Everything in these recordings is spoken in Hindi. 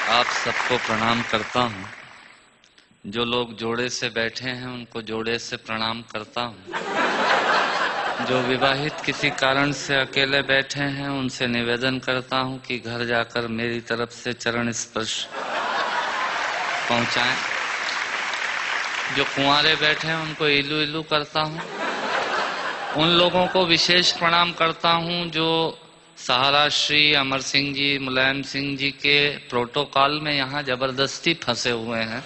आप सबको प्रणाम करता हूँ। जो लोग जोड़े से बैठे हैं उनको जोड़े से प्रणाम करता हूँ। जो विवाहित किसी कारण से अकेले बैठे हैं उनसे निवेदन करता हूँ कि घर जाकर मेरी तरफ से चरण स्पर्श पहुँचाएं। जो कुंवारे बैठे हैं उनको इलू इलू करता हूँ। उन लोगों को विशेष प्रणाम करता हूँ जो सहारा श्री अमर सिंह जी, मुलायम सिंह जी के प्रोटोकॉल में यहाँ जबरदस्ती फंसे हुए हैं,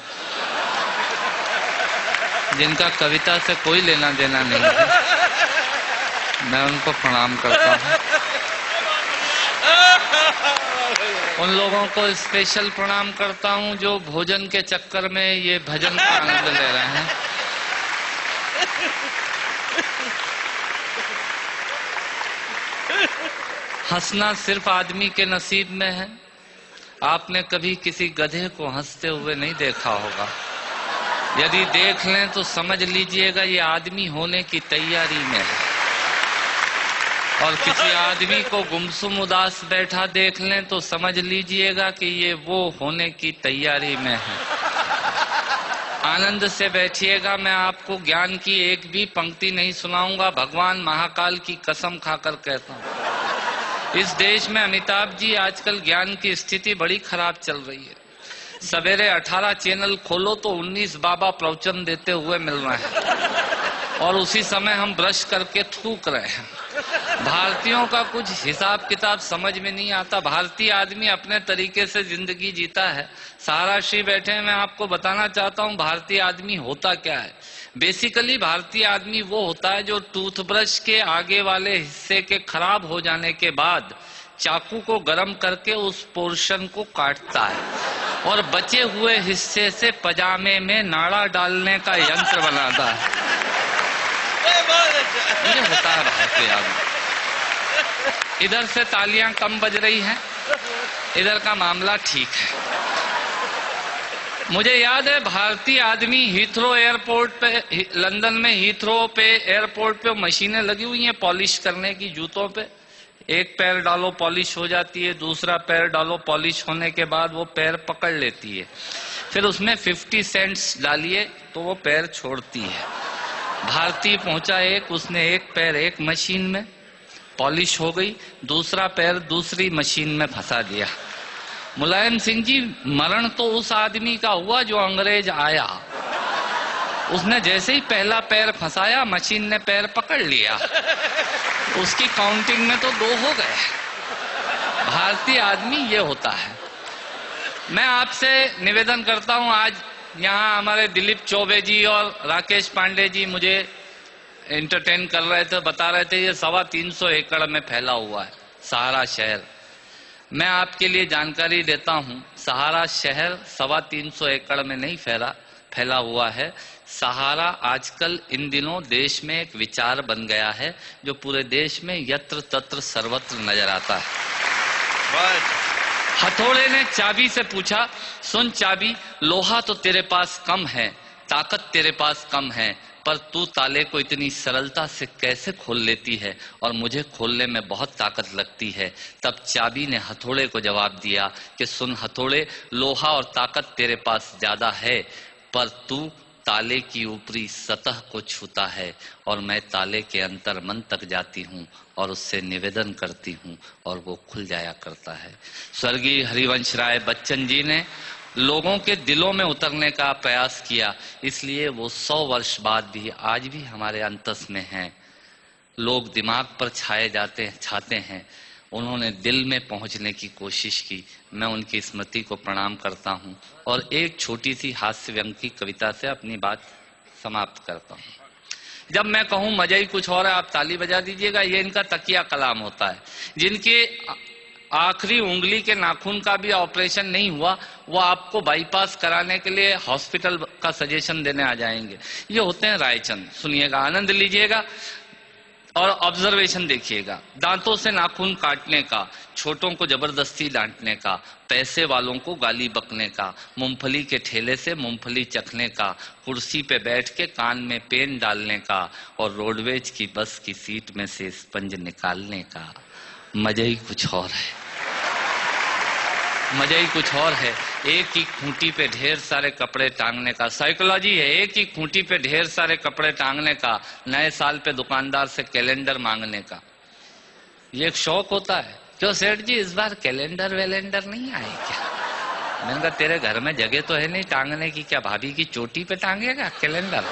जिनका कविता से कोई लेना देना नहीं है। मैं उनको प्रणाम करता हूँ। उन लोगों को स्पेशल प्रणाम करता हूँ जो भोजन के चक्कर में ये भजन का आनंद ले रहे हैं। हंसना सिर्फ आदमी के नसीब में है। आपने कभी किसी गधे को हंसते हुए नहीं देखा होगा। यदि देख लें तो समझ लीजिएगा ये आदमी होने की तैयारी में है। और किसी आदमी को गुमसुम उदास बैठा देख लें तो समझ लीजिएगा कि ये वो होने की तैयारी में है। आनंद से बैठिएगा। मैं आपको ज्ञान की एक भी पंक्ति नहीं सुनाऊंगा। भगवान महाकाल की कसम खाकर कहता हूं, इस देश में अमिताभ जी आजकल ज्ञान की स्थिति बड़ी खराब चल रही है। सवेरे 18 चैनल खोलो तो 19 बाबा प्रवचन देते हुए मिल रहे हैं और उसी समय हम ब्रश करके थूक रहे हैं। भारतीयों का कुछ हिसाब किताब समझ में नहीं आता। भारतीय आदमी अपने तरीके से जिंदगी जीता है। सहारा श्री बैठे हैं, मैं आपको बताना चाहता हूं भारतीय आदमी होता क्या है। बेसिकली भारतीय आदमी वो होता है जो टूथब्रश के आगे वाले हिस्से के खराब हो जाने के बाद चाकू को गर्म करके उस पोर्शन को काटता है और बचे हुए हिस्से से पजामे में नाड़ा डालने का यंत्र बनाता है। ये होता है भारतीय आदमी। इधर से तालियां कम बज रही हैं, इधर का मामला ठीक है। मुझे याद है भारतीय आदमी हीथ्रो एयरपोर्ट पे, लंदन में हीथ्रो पे एयरपोर्ट पे मशीनें लगी हुई हैं पॉलिश करने की जूतों पे। एक पैर डालो पॉलिश हो जाती है, दूसरा पैर डालो पॉलिश होने के बाद वो पैर पकड़ लेती है। फिर उसमें 50 सेंट्स डालिए तो वो पैर छोड़ती है। भारतीय पहुंचा एक, उसने एक पैर एक मशीन में पॉलिश हो गई, दूसरा पैर दूसरी मशीन में फंसा दिया। मुलायम सिंह जी, मरण तो उस आदमी का हुआ जो अंग्रेज आया। उसने जैसे ही पहला पैर फंसाया मशीन ने पैर पकड़ लिया, उसकी काउंटिंग में तो 2 हो गए। भारतीय आदमी ये होता है। मैं आपसे निवेदन करता हूं, आज यहाँ हमारे दिलीप चौबे जी और राकेश पांडे जी मुझे एंटरटेन कर रहे थे, बता रहे थे ये 325 एकड़ में फैला हुआ है सहारा शहर। मैं आपके लिए जानकारी देता हूं, सहारा शहर 325 एकड़ में नहीं फैला हुआ है। सहारा आजकल इन दिनों देश में एक विचार बन गया है जो पूरे देश में यत्र तत्र सर्वत्र नजर आता है। हथौड़े ने चाबी से पूछा, सुन चाबी, लोहा तो तेरे पास कम है, ताकत तेरे पास कम है, पर तू ताले को इतनी सरलता से कैसे खोल लेती है और मुझे खोलने में बहुत ताकत लगती है। तब चाबी ने हथौड़े को जवाब दिया कि सुन हथौड़े, लोहा और ताकत तेरे पास ज्यादा है, पर तू ताले की ऊपरी सतह को छूता है और मैं ताले के अंतर मन तक जाती हूँ और उससे निवेदन करती हूँ और वो खुल जाया करता है। स्वर्गीय हरिवंश राय बच्चन जी ने लोगों के दिलों में उतरने का प्रयास किया, इसलिए वो 100 वर्ष बाद भी आज भी हमारे अंतस में हैं। लोग दिमाग पर छाते हैं, उन्होंने दिल में पहुंचने की कोशिश की। मैं उनकी स्मृति को प्रणाम करता हूं और एक छोटी सी हास्य व्यंग की कविता से अपनी बात समाप्त करता हूं। जब मैं कहूं मजा ही कुछ और है, आप ताली बजा दीजिएगा। ये इनका तकिया कलाम होता है। जिनके आखिरी उंगली के नाखून का भी ऑपरेशन नहीं हुआ, वो आपको बाईपास कराने के लिए हॉस्पिटल का सजेशन देने आ जाएंगे। ये होते हैं रायचंद। सुनिएगा, आनंद लीजिएगा और ऑब्जर्वेशन देखिएगा। दांतों से नाखून काटने का, छोटों को जबरदस्ती डांटने का, पैसे वालों को गाली बकने का, मूंगफली के ठेले से मूंगफली चखने का, कुर्सी पे बैठ के कान में पेन डालने का और रोडवेज की बस की सीट में से स्पंज निकालने का। मजा ही कुछ और है, मजा ही कुछ और है। एक ही खूंटी पे ढेर सारे कपड़े टांगने का साइकोलॉजी है। एक ही खूंटी पे ढेर सारे कपड़े टांगने का, नए साल पे दुकानदार से कैलेंडर मांगने का, ये एक शौक होता है। क्यों सेठ जी इस बार कैलेंडर वैलेंडर नहीं आए क्या? मैंने कहा तेरे घर में जगह तो है नहीं टांगने की, क्या भाभी की चोटी पे टांगेगा कैलेंडर?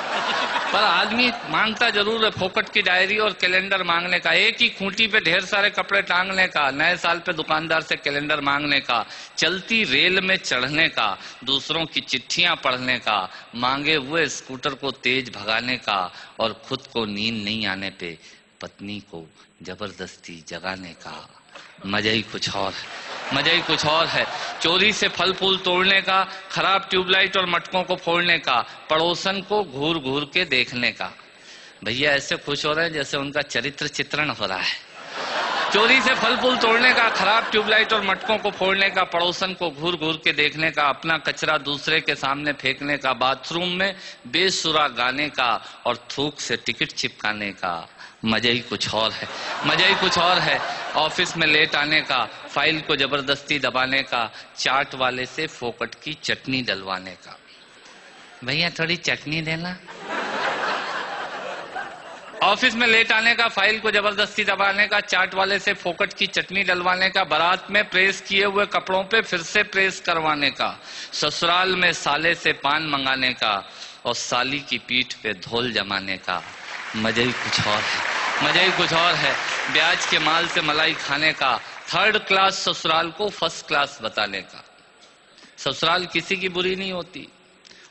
पर आदमी मांगता जरूर है, फोकट की डायरी और कैलेंडर मांगने का। एक ही खूंटी पे ढेर सारे कपड़े टांगने का, नए साल पे दुकानदार से कैलेंडर मांगने का, चलती रेल में चढ़ने का, दूसरों की चिट्ठियां पढ़ने का, मांगे हुए स्कूटर को तेज भगाने का, और खुद को नींद नहीं आने पे पत्नी को जबरदस्ती जगाने का। मजा ही कुछ और है, मजा ही कुछ और है। चोरी से फल फूल तोड़ने का, खराब ट्यूबलाइट और मटकों को फोड़ने का, पड़ोसन को घूर घूर के देखने का। भैया ऐसे खुश हो रहे हैं जैसे उनका चरित्र चित्रण हो रहा है। चोरी से फल फूल तोड़ने का, खराब ट्यूबलाइट और मटकों को फोड़ने का, पड़ोसन को घूर घूर के देखने का, अपना कचरा दूसरे के सामने फेंकने का, बाथरूम में बेसुरा गाने का, और थूक से टिकट चिपकाने का। मजा ही कुछ और है, मजा ही कुछ और है। ऑफिस में लेट आने का, फाइल को जबरदस्ती दबाने का, चाट वाले से फोकट की चटनी डलवाने का। भैया थोड़ी चटनी देना। ऑफिस में लेट आने का, फाइल को जबरदस्ती दबाने का, चाट वाले से फोकट की चटनी डलवाने का, बारात में प्रेस किए हुए कपड़ों पे फिर से प्रेस करवाने का, ससुराल में साले से पान मंगाने का, और साली की पीठ पे धोल जमाने का। मजा ही कुछ और है, मजा ही कुछ और है। ब्याज के माल से मलाई खाने का, थर्ड क्लास ससुराल को फर्स्ट क्लास बताने का। ससुराल किसी की बुरी नहीं होती,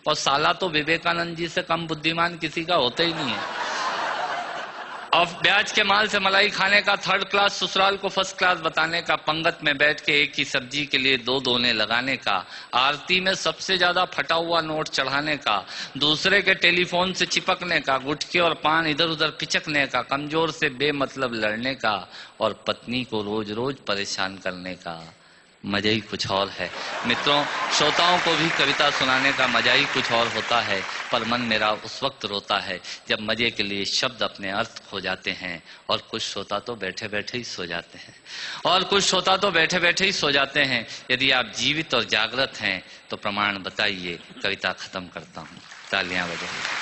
और साला तो विवेकानंद जी से कम बुद्धिमान किसी का होता ही नहीं है। और ब्याज के माल से मलाई खाने का, थर्ड क्लास ससुराल को फर्स्ट क्लास बताने का, पंगत में बैठ के एक ही सब्जी के लिए दो दोने लगाने का, आरती में सबसे ज्यादा फटा हुआ नोट चढ़ाने का, दूसरे के टेलीफोन से चिपकने का, गुटके और पान इधर उधर पिचकने का, कमजोर से बेमतलब लड़ने का, और पत्नी को रोज रोज परेशान करने का। मजा ही कुछ और है। मित्रों, श्रोताओं को भी कविता सुनाने का मजा ही कुछ और होता है, पर मन मेरा उस वक्त रोता है जब मजे के लिए शब्द अपने अर्थ खो जाते हैं, और कुछ श्रोता तो बैठे बैठे ही सो जाते हैं, और कुछ श्रोता तो बैठे बैठे ही सो जाते हैं। यदि आप जीवित और जागृत हैं तो प्रमाण बताइए। कविता खत्म करता हूँ, तालियां बजाइए।